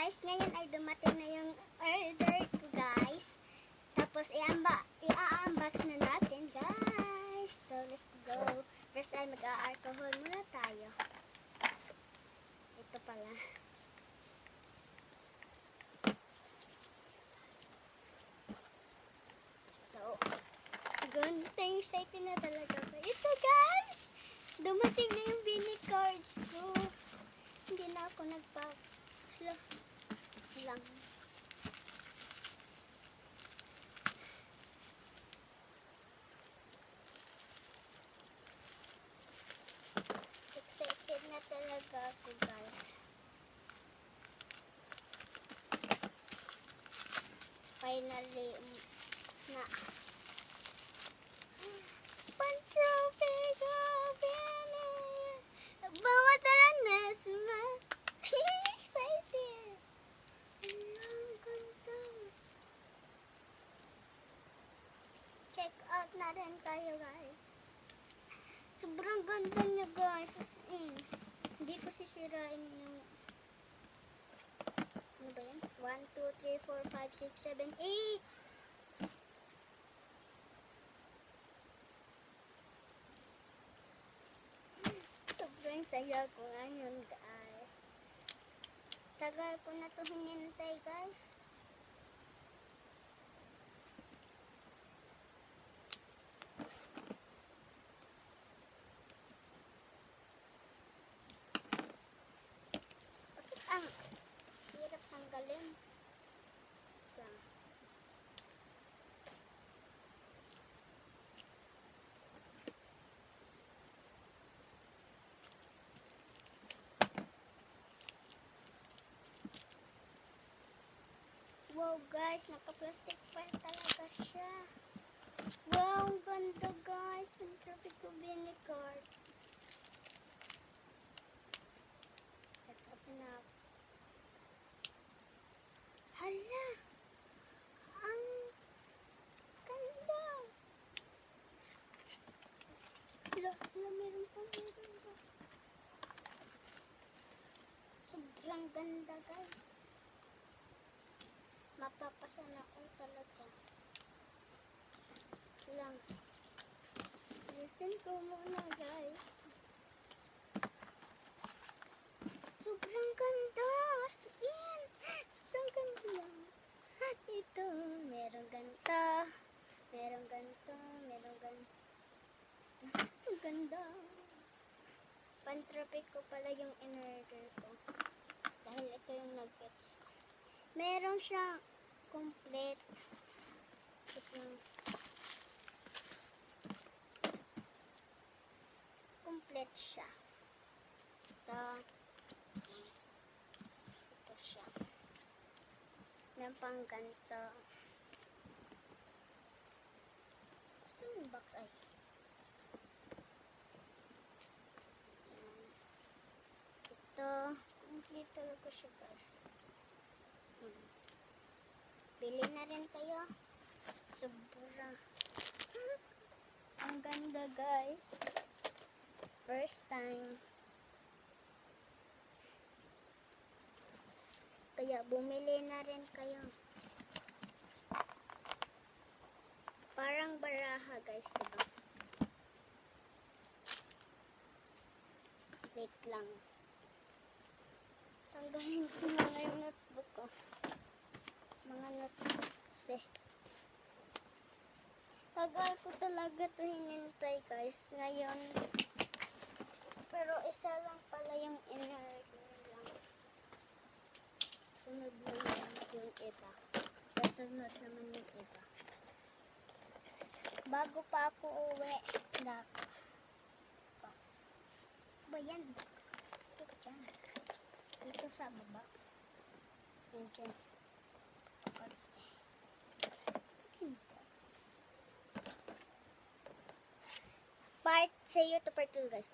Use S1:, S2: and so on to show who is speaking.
S1: guys, ngayon ay dumating na yung order ko guys. Tapos i-unbox na natin guys. So let's go. First ay mag-alcohol muna tayo. Ito pala. So, gunting excited na talaga ko. Ito guys! Dumating na yung Bini cards ko. Hindi na ako lang. Excited na talaga ako guys. Finally na pan-trophy ko Bini. Bawa tara na suma. Excited. Check out na rin tayo guys. Sobrang ganda niya guys. Hindi ko sisirain yung ano ba yan? 1, 2, 3, 4, 5, 6, 7, 8 sobrang saya ko ngayon guys. Tagal ko na to hinintay guys. Ang hirap tanggalin. Lang. Wow guys, naka-plastic pa talaga siya. Wow, ang ganda guys. Pan-trophy ko Bini cards. Let's open up. Hala! Ang ganda! Hala, meron pa. Sobrang ganda guys. Mapapasan ako talaga. Lang. Listen ko muna guys. Sobrang ganda! As in! Sobrang ganda lang. Ito, merong ganito. Merong ganito. Ang ganda. Pan-trophy ko pala yung in-order ko. Dahil ito yung nuggets ko. Meron siyang complete. Complete siya. Ito siya. Meron pang ganito. Saan yung box ay? Ito. Complete talaga siya guys. Bili na rin kayo. Sobra. Ang ganda guys. First time. Kaya bumili na rin kayo. Parang baraha guys, diba? Wait lang. Tanggalin ko na yung notebook ko. Mga notebooks eh. Tagal ko talaga to hinintay guys. Ngayon. Pero isa lang pala yung in-order lang. Sunod naman yung iba. Sasunod naman yung iba. Bago pa ako uwi. Dako. Ba yan? Ito dyan. Dito sa baba. Yan dyan. Part, say you to part 2 guys.